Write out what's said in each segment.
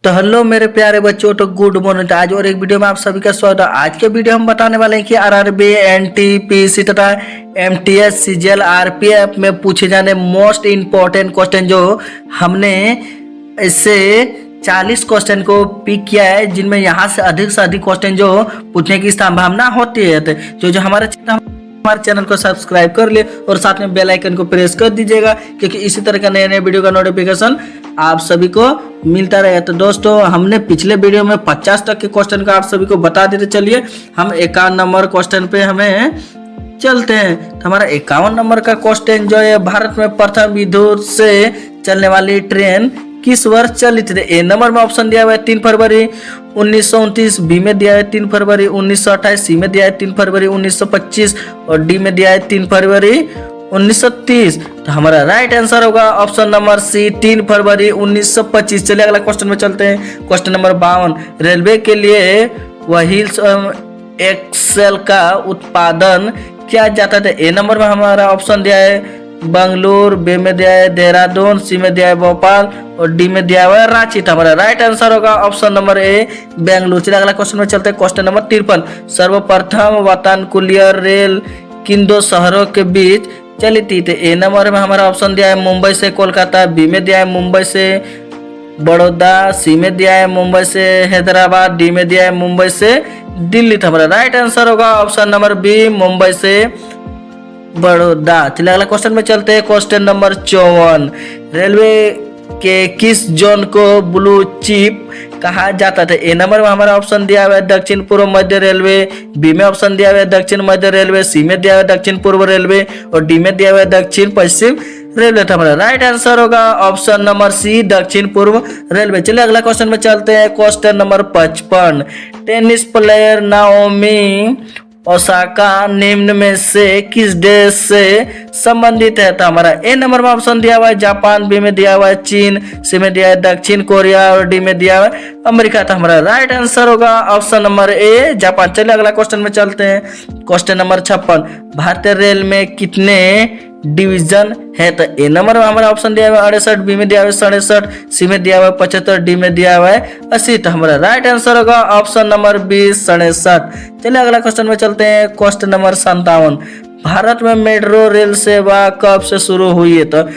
तो हेलो मेरे प्यारे बच्चों, तो गुड मॉर्निंग। आज और एक वीडियो में आप सभी का स्वागत है। आज के वीडियो हम बताने वाले हैं कि आरआरबी, एनटीपीसी तथा एमटीएस, सीजीएल, आरपीएफ में पूछे जाने मोस्ट इम्पोर्टेंट क्वेश्चन जो हमने इससे 40 क्वेश्चन को पिक किया है, जिनमें यहाँ से अधिक क्वेश्चन जो पूछने की संभावना होती है। तो जो हमारे चैनल को सब्सक्राइब कर ले और साथ में बेल आइकन को प्रेस कर दीजिएगा, क्योंकि इसी तरह का नए नए वीडियो का नोटिफिकेशन आप सभी को मिलता रहेगा। तो दोस्तों, हमने पिछले वीडियो में 50 तक के क्वेश्चन का आप सभी को बता देते। चलिए हम 51 नंबर क्वेश्चन पे हमें चलते हैं। तो हमारा 51 नंबर का क्वेश्चन जो है, भारत में प्रथम विद्युत से चलने वाली ट्रेन किस वर्ष चली थी? ए नंबर में ऑप्शन दिया हुआ है 3 फरवरी 1929, बी में दिया है 3 फरवरी 1928, सी में दिया है 3 फरवरी 1925 और डी में दिया है 3 फरवरी 1930। तो हमारा राइट आंसर होगा ऑप्शन नंबर सी, 3 फरवरी 1925। चलिए अगला क्वेश्चन में चलते हैं। क्वेश्चन नंबर 52, रेलवे के लिए व्हील्स एक्सेल का उत्पादन किया जाता था? ए नंबर में हमारा ऑप्शन दिया है बंगलुरु, बी में दिया है देहरादून, सी में दिया है भोपाल और डी में दिया हुआ है रांची। तो हमारा राइट आंसर होगा ऑप्शन नंबर ए, बेंगलुरु। चलिए अगला क्वेश्चन में चलते हैं। क्वेश्चन नंबर 53, सर्वप्रथम वातानुकूलित रेल किन दो शहरों के बीच चली थी? तो ए नंबर में हमारा ऑप्शन दिया है मुंबई से कोलकाता, बी में दिया है मुंबई से बड़ौदा, सी में दिया है मुंबई से हैदराबाद, डी में दिया है मुंबई से दिल्ली। तो हमारा राइट आंसर होगा ऑप्शन नंबर बी, मुंबई से बड़ौदा। चलिए अगला क्वेश्चन में चलते हैं। क्वेश्चन नंबर 54, रेलवे के किस जोन को ब्लू चिप कहा जाता था? ए नंबर में हमारा ऑप्शन दिया हुआ है दक्षिण पूर्व मध्य रेलवे, बी में ऑप्शन दिया हुआ है दक्षिण मध्य रेलवे, सी में दिया हुआ है दक्षिण पूर्व रेलवे और डी में दिया हुआ है दक्षिण पश्चिम रेलवे। तो हमारा राइट आंसर होगा ऑप्शन नंबर सी, दक्षिण पूर्व रेलवे। चलिए अगला क्वेश्चन में चलते हैं। Question number 55, tennis player Naomi Osaka निम्न में से किस देश से संबंधित है? तो हमारा ए नंबर में ऑप्शन दिया हुआ है जापान, बी में दिया हुआ है चीन, सी में दिया है दक्षिण कोरिया और डी में दिया हुआ है अमेरिका। तो हमारा राइट आंसर होगा ऑप्शन नंबर ए, जापान। चलिए अगला क्वेश्चन में चलते हैं। क्वेश्चन नंबर 56, भारतीय रेल में कितने डिवीजन है? तो ए नंबर में हमारा ऑप्शन दिया हुआ है 68, बी में दिया हुआ है 67, सी में दिया हुआ है 75, डी में दिया हुआ है 80। तो हमारा राइट आंसर होगा ऑप्शन नंबर बी, 67। चलिए अगला क्वेश्चन में चलते हैं। क्वेश्चन नंबर 57, भारत में मेट्रो रेल सेवा कब से शुरू हुई है? तो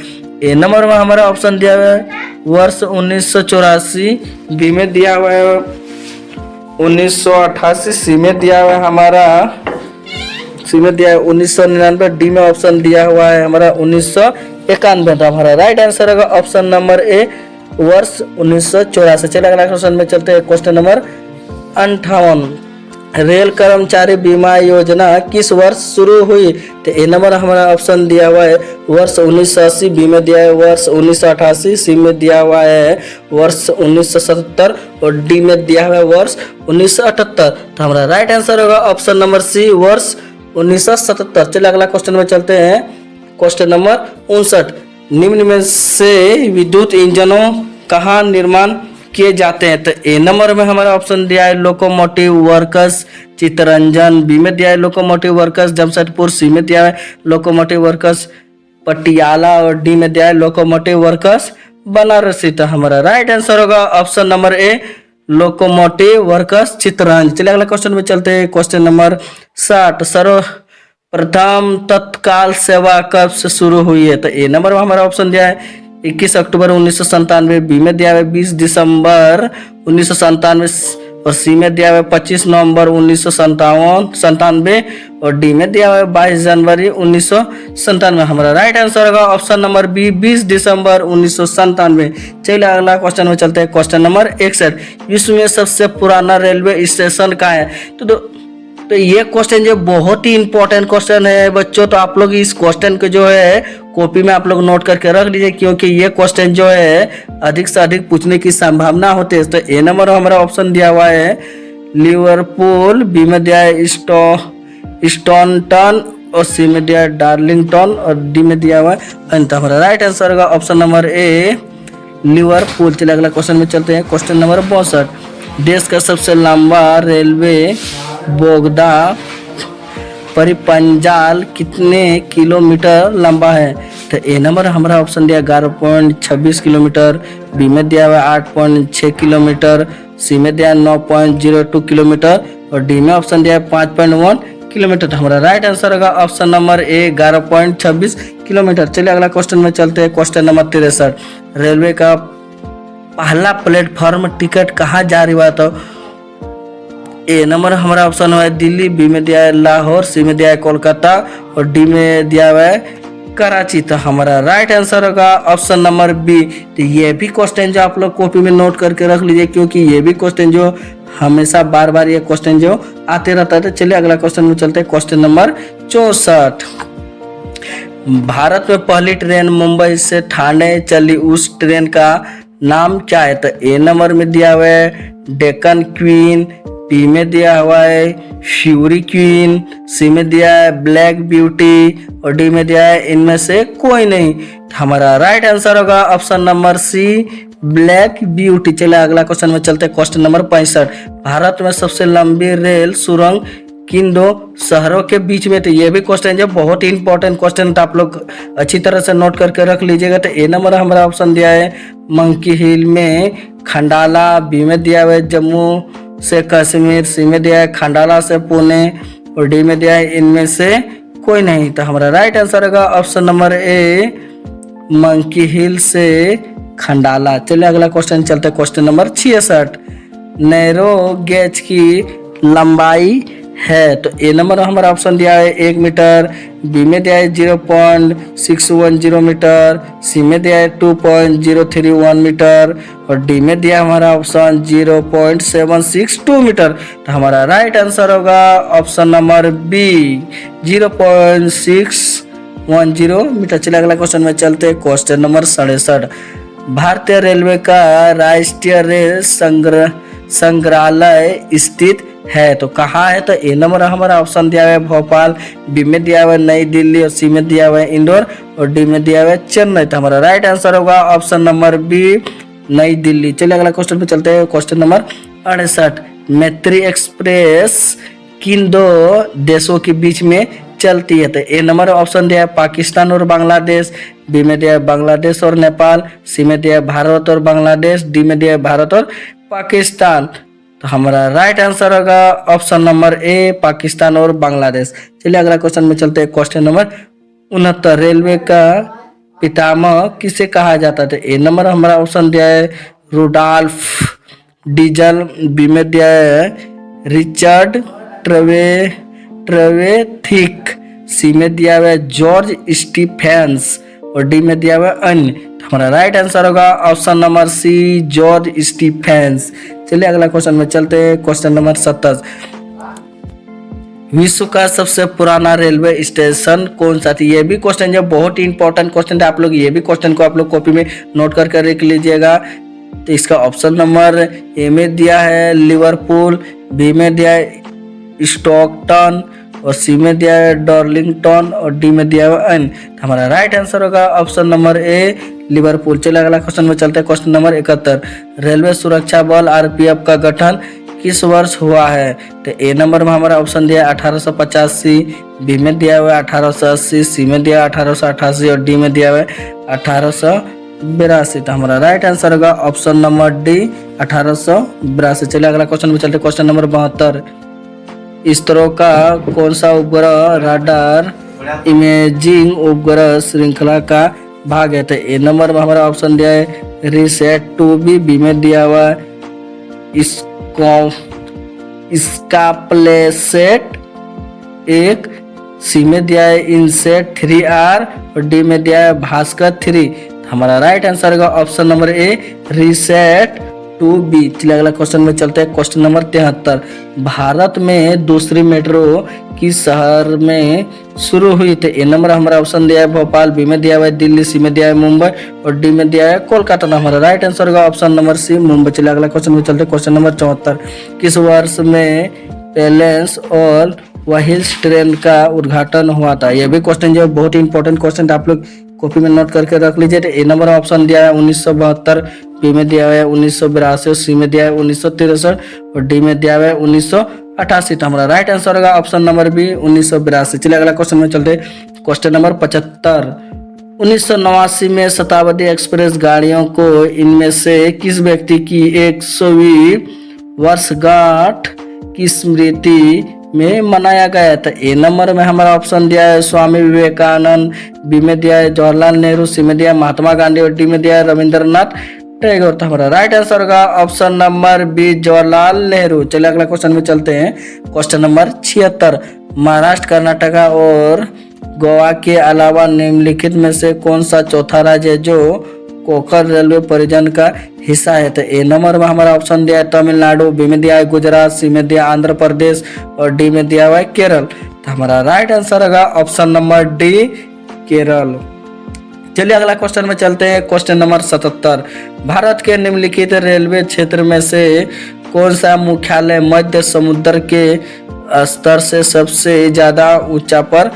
ए नंबर में हमारा ऑप्शन दिया हुआ है वर्ष 1984, बी में दिया हुआ है 1988, सी में दिया हुआ है हमारा 1999, डी में ऑप्शन दिया हुआ है हमारा 1991। तो हमारा राइट आंसर होगा ऑप्शन नंबर ए, वर्ष 1984। चलिए अगला क्वेश्चन में चलते हैं। क्वेश्चन नंबर 58, रेल कर्मचारी बीमा योजना किस वर्ष शुरू हुई? तो ए नंबर हमारा ऑप्शन दिया हुआ है वर्ष 1980, बी में दिया है वर्ष 1988, सी में दिया हुआ है वर्ष 1977 और डी में दिया हुआ है वर्ष 1978। तो हमारा राइट आंसर होगा ऑप्शन नंबर सी, वर्ष 1977। चलिए अगला क्वेश्चन में चलते हैं। क्वेश्चन नंबर 59, निम्न में से विद्युत इंजनों कहाँ निर्माण किए जाते हैं? तो ए नंबर में हमारा ऑप्शन दिया है लोकोमोटिव वर्कर्स चित्तरंजन, बी में दिया है लोकोमोटिव वर्कर्स जमशेदपुर, सी में दिया है लोकोमोटिव वर्कर्स पटियाला और डी में दिया है लोकोमोटिव वर्कर्स बनारसी। तो हमारा राइट आंसर होगा option number A, locomotive workers Chittaranjan. चलिए अगला क्वेश्चन में चलते हैं। क्वेश्चन नंबर 60, सर्वप्रथम तत्काल सेवा कब से शुरू हुई है? तो ए नंबर में हमारा ऑप्शन दिया है 21 अक्टूबर 1997, बी में दिया हुआ है 20 दिसंबर 1997 और सी में दिया हुआ है 25 नवंबर 1997 और डी में दिया हुआ है 22 जनवरी 1997। हमारा राइट आंसर होगा ऑप्शन नंबर बी, 20 दिसंबर 1997। चलिए अगला क्वेश्चन में चलते हैं। क्वेश्चन नंबर 61, विश्व में सबसे पुराना रेलवे स्टेशन कहाँ है? तो ये क्वेश्चन जो बहुत ही इंपॉर्टेंट क्वेश्चन है बच्चों। तो आप लोग इस क्वेश्चन को जो है कॉपी में आप लोग नोट करके रख लीजिए, क्योंकि ये क्वेश्चन जो है अधिक से अधिक पूछने की संभावना होती है। तो ए नंबर हमारा ऑप्शन दिया हुआ है लिवरपूल, बी में दिया है स्टोनटन और सी में दिया है डार्लिंगटन और डी में दिया हुआ है। तो हमारा राइट आंसर होगा ऑप्शन नंबर ए, लिवरपूल। चलिए अगला क्वेश्चन में चलते हैं। क्वेश्चन नंबर 62, देश का सबसे लंबा रेलवे बोगदा परिपंजाल कितने किलोमीटर लंबा है? तो ए नंबर हमारा ऑप्शन दिया 11.26 किलोमीटर, बी में दिया हुआ 8.6 किलोमीटर, सी में दिया 9.02 किलोमीटर और डी में ऑप्शन दिया है 5.1 किलोमीटर। तो हमारा राइट आंसर होगा ऑप्शन नंबर ए 11.26 किलोमीटर। चलिए अगला क्वेश्चन में चलते हैं। क्वेश्चन नंबर 63, रेलवे का पहला प्लेटफॉर्म टिकट कहाँ जारी हुआ? तो ए नंबर हमारा ऑप्शन हुआ है दिल्ली, बी में दिया है लाहौर, सी में दिया है कोलकाता और डी में दिया हुआ है कराची। तो हमारा राइट आंसर होगा ऑप्शन नंबर बी। तो ये भी क्वेश्चन जो आप लोग कॉपी में नोट करके रख लीजिए, क्योंकि ये भी क्वेश्चन जो हमेशा बार बार ये क्वेश्चन जो आते रहता है। तो चलिए अगला क्वेश्चन में चलते हैं। क्वेश्चन नंबर 64, भारत में पहली ट्रेन मुंबई से ठाणे चली, उस ट्रेन का नाम क्या है? तो ए नंबर में दिया हुआ है डेक्कन क्वीन, बी में दिया हुआ है फ्यूरी क्वीन, सी में दिया है ब्लैक ब्यूटी और डी में दिया है इनमें से कोई नहीं। हमारा राइट आंसर होगा option number C Black Beauty. चलिए अगला क्वेश्चन में चलते हैं। क्वेश्चन नंबर 65, भारत में सबसे लंबी रेल सुरंग किन दो शहरों के बीच में? तो ये भी क्वेश्चन जो बहुत ही इंपॉर्टेंट क्वेश्चन, तो आप लोग अच्छी तरह से नोट करके रख लीजिएगा। तो ए नंबर हमारा ऑप्शन दिया है मंकी हिल में खंडाला, बी में दिया हुआ है जम्मू से कश्मीर, सी में दिया है खंडाला से पुणे और डी में दिया है इनमें से कोई नहीं। तो हमारा राइट आंसर होगा ऑप्शन नंबर ए मंकी हिल से खंडाला। चलिए अगला क्वेश्चन चलते हैं। क्वेश्चन नंबर 66, नैरो गेज की लंबाई है? तो ए नंबर हमारा ऑप्शन दिया है 1 मीटर, बी में दिया है 0.610 मीटर, सी में दिया है 2.031 मीटर और डी में दिया हमारा ऑप्शन 0.762 मीटर। तो हमारा राइट आंसर होगा ऑप्शन नंबर बी 0.610 मीटर। चलिए अगला क्वेश्चन में चलते हैं। क्वेश्चन नंबर 67, भारतीय रेलवे का राष्ट्रीय रेल संग्रहालय स्थित है? तो कहाँ है? तो ए नंबर हमारा ऑप्शन दिया हुआ है भोपाल, बी में दिया हुआ है नई दिल्ली और सी में दिया हुआ है इंदौर और डी में दिया हुआ है चेन्नई। तो हमारा राइट आंसर होगा ऑप्शन नंबर बी नई दिल्ली। चलिए अगला क्वेश्चन पे चलते हैं। क्वेश्चन नंबर 68, मैत्री एक्सप्रेस किन दो देशों के बीच में चलती है? तो ए नंबर ऑप्शन दिया है पाकिस्तान और बांग्लादेश, बी में दिया है बांग्लादेश और नेपाल, सी में दिया है भारत और बांग्लादेश, डी में दिया है भारत और पाकिस्तान। तो हमारा राइट आंसर होगा ऑप्शन नंबर ए पाकिस्तान और बांग्लादेश। चलिए अगला क्वेश्चन में चलते हैं। क्वेश्चन नंबर 69, रेलवे का पितामह किसे कहा जाता है? ए नंबर हमारा ऑप्शन दिया है रुडॉल्फ डीजल, बी में दिया है रिचर्ड ट्रेवेथिक, सी में दिया हुआ है जॉर्ज स्टीफेंस और डी में दिया हुआ है अन्य। तो हमारा राइट आंसर होगा option number C George Stephens. चलिए अगला क्वेश्चन में चलते हैं। क्वेश्चन नंबर 70, विश्व का सबसे पुराना रेलवे स्टेशन कौन सा था? ये भी क्वेश्चन जो बहुत ही इंपॉर्टेंट क्वेश्चन है, आप लोग ये भी क्वेश्चन को आप लोग कॉपी में नोट करके रख लीजिएगा। तो इसका ऑप्शन नंबर ए में दिया है लिवरपूल, बी में दिया है स्टॉकटन और सी में दिया है डार्लिंगटन और डी में दिया हुआ एन। हमारा राइट आंसर होगा ऑप्शन नंबर ए लिवरपूल। चलिए अगला क्वेश्चन में चलते हैं। क्वेश्चन नंबर 71, रेलवे सुरक्षा बल आरपीएफ का गठन किस वर्ष हुआ है? तो ए नंबर में हमारा ऑप्शन दिया 1885, बी में दिया हुआ है 1880, सी में दिया 1888 और डी में दिया हुआ है 1882। तो हमारा राइट आंसर होगा ऑप्शन नंबर डी 1882। चलिए अगला क्वेश्चन में चलते हैं। क्वेश्चन नंबर 72, इसरो का कौन सा उपग्रह राडार इमेजिंग उपग्रह श्रृंखला का भाग है? तो ए नंबर में हमारा ऑप्शन दिया है रिसेट 2B, बी में दिया हुआ है इसका प्लेसेट 1, सी में दिया है इनसेट 3R और डी में दिया है भास्कर 3। हमारा राइट आंसर होगा option number A reset 2B। चलिए अगला क्वेश्चन में चलते हैं। क्वेश्चन नंबर 73, भारत में दूसरी मेट्रो किस शहर में शुरू हुई? तो ए नंबर हमारा ऑप्शन दिया है भोपाल, बी में दिया हुआ है दिल्ली, सी में दिया है मुंबई और डी में दिया है कोलकाता। हमारा राइट आंसर होगा ऑप्शन नंबर सी मुंबई। चलिए अगला क्वेश्चन में चलते हैं। क्वेश्चन नंबर 74, किस वर्ष में पैलेस और व्हील्स ट्रेन का उद्घाटन हुआ था? यह भी क्वेश्चन जो है बहुत ही इंपॉर्टेंट क्वेश्चन, आप लोग कॉपी में नोट करके रख लीजिए। तो ए नंबर ऑप्शन दिया है 1972, बी में दिया हुआ है 1982, सी में दिया है 1963 और डी में दिया हुआ है 1988। तो हमारा राइट आंसर होगा ऑप्शन नंबर बी 1982। चलिए अगला क्वेश्चन में चलते हैं। क्वेश्चन नंबर 75, 1989 में शताब्दी एक्सप्रेस गाड़ियों को इनमें से किस व्यक्ति की 100वीं वर्षगांठ की स्मृति में मनाया गया है? तो ए नंबर में हमारा ऑप्शन दिया है स्वामी विवेकानंद, बी में दिया है जवाहरलाल नेहरू, सी में दिया है महात्मा गांधी और डी में दिया है रविंद्रनाथ टैगोर। तो हमारा राइट आंसर होगा option number B Jawaharlal Nehru. चलिए अगला क्वेश्चन में चलते हैं। क्वेश्चन नंबर 76, महाराष्ट्र, कर्नाटका और गोवा के अलावा निम्नलिखित में से कौन सा चौथा राज्य है जो कोंकण रेलवे परियोजना का हिस्सा है? तो ए नंबर में हमारा ऑप्शन दिया है तमिलनाडु, बी में दिया है गुजरात, सी में दिया आंध्र प्रदेश और डी में दिया हुआ है केरल। तो हमारा राइट आंसर होगा ऑप्शन नंबर डी केरल। चलिए अगला क्वेश्चन में चलते हैं। क्वेश्चन नंबर 77, भारत के निम्नलिखित रेलवे क्षेत्र में से कौन सा मुख्यालय मध्य समुद्र के स्तर से सबसे ज्यादा ऊंचा पर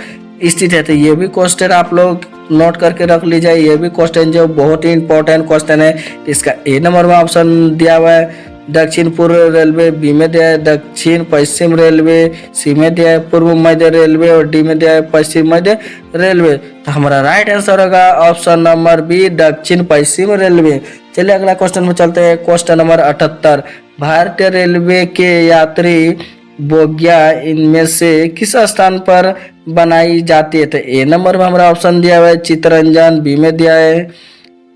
स्थित है? तो ये भी क्वेश्चन आप लोग नोट करके रख लीजिए। ये भी क्वेश्चन जो बहुत ही इंपॉर्टेंट क्वेश्चन है। इसका ए नंबर में ऑप्शन दिया हुआ है दक्षिण पूर्व रेलवे, बी में दिया है दक्षिण पश्चिम रेलवे, सी में दिया है पूर्व मध्य रेलवे और डी में दिया है पश्चिम मध्य रेलवे। तो हमारा राइट आंसर होगा ऑप्शन नंबर बी दक्षिण पश्चिम रेलवे। चलिए अगला क्वेश्चन में चलते हैं। क्वेश्चन नंबर 78, भारतीय रेलवे के यात्री बोगियां इनमें से किस स्थान पर बनाई जाती है? तो ए नंबर में हमारा ऑप्शन दिया हुआ है चित्तरंजन, बी में दिया है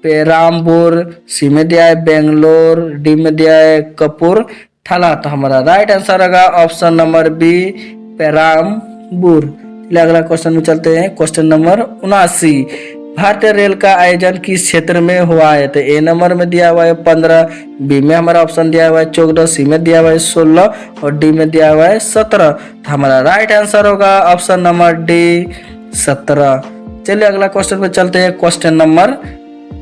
पेराम्बूर, सी में दिया है बेंगलोर, डी में दिया है कपूरथला। तो हमारा राइट आंसर होगा ऑप्शन नंबर बी पेराम्बूर। चलिए अगला क्वेश्चन में चलते हैं। क्वेश्चन नंबर 79, भारतीय रेल का आयोजन किस क्षेत्र में हुआ है? तो ए नंबर में दिया हुआ है 15, बी में हमारा ऑप्शन दिया हुआ है 14, सी में दिया हुआ है 16 और डी में दिया हुआ है 17। तो हमारा राइट आंसर होगा ऑप्शन नंबर डी 17। चलिए अगला क्वेश्चन पे चलते हैं। Question number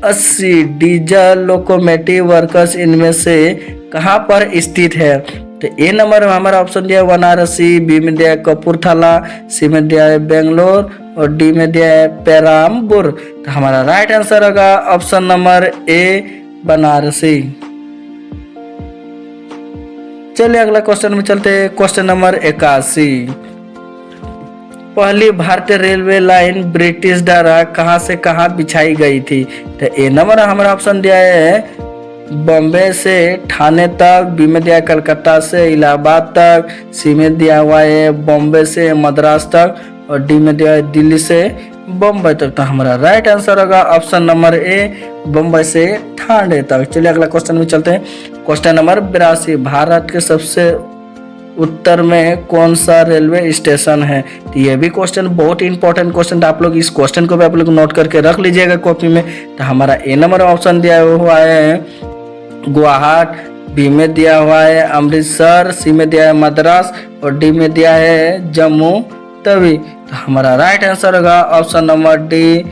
80, diesel locomotive works इनमें से कहाँ पर स्थित है? तो ए नंबर में हमारा ऑप्शन दिया है वाराणसी, बी में दिया है कपूरथला, सी में दिया है बेंगलोर और डी में दिया है पेराम्बूर। तो हमारा राइट आंसर होगा ऑप्शन नंबर ए बनारसी। चलिए अगला क्वेश्चन में चलते हैं। क्वेश्चन नंबर 81, पहली भारतीय रेलवे लाइन ब्रिटिश द्वारा कहां से कहां बिछाई गई थी? तो ए नंबर हमारा ऑप्शन दिया है बॉम्बे से ठाणे तक, बी में दिया है कलकत्ता से इलाहाबाद तक, सी में दिया हुआ है बॉम्बे से मद्रास तक और डी में दिया है दिल्ली से बम्बई तक। तो हमारा राइट आंसर होगा ऑप्शन नंबर ए बम्बई से ठाणे तक। चलिए अगला क्वेश्चन में चलते हैं। क्वेश्चन नंबर 82, भारत के सबसे उत्तर में कौन सा रेलवे स्टेशन है? तो ये भी क्वेश्चन बहुत ही इंपॉर्टेंट क्वेश्चन। आप लोग इस क्वेश्चन को भी आप लोग नोट करके रख लीजिएगा कॉपी में। तो हमारा ए नंबर ऑप्शन दिया हुआ है गुवाहाटी, बी में दिया हुआ है अमृतसर, सी में दिया है मद्रास और डी में दिया है जम्मू तवी। तो हमारा राइट आंसर होगा option number D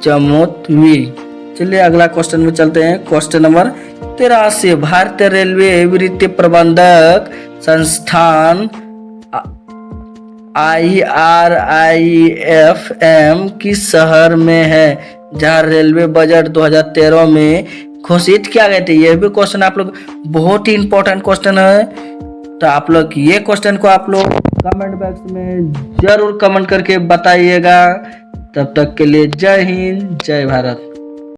Jammu Tawi. चलिए अगला क्वेश्चन में चलते हैं। क्वेश्चन नंबर 83, भारतीय रेलवे वित्तीय प्रबंधक संस्थान IRIFM किस शहर में है जहां रेलवे बजट 2013 में घोषित किया गया था? यह भी क्वेश्चन आप लोग बहुत ही इंपॉर्टेंट क्वेश्चन है। तो आप लोग ये क्वेश्चन को आप लोग कमेंट बॉक्स में जरूर कमेंट करके बताइएगा। तब तक के लिए जय हिंद, जय भारत।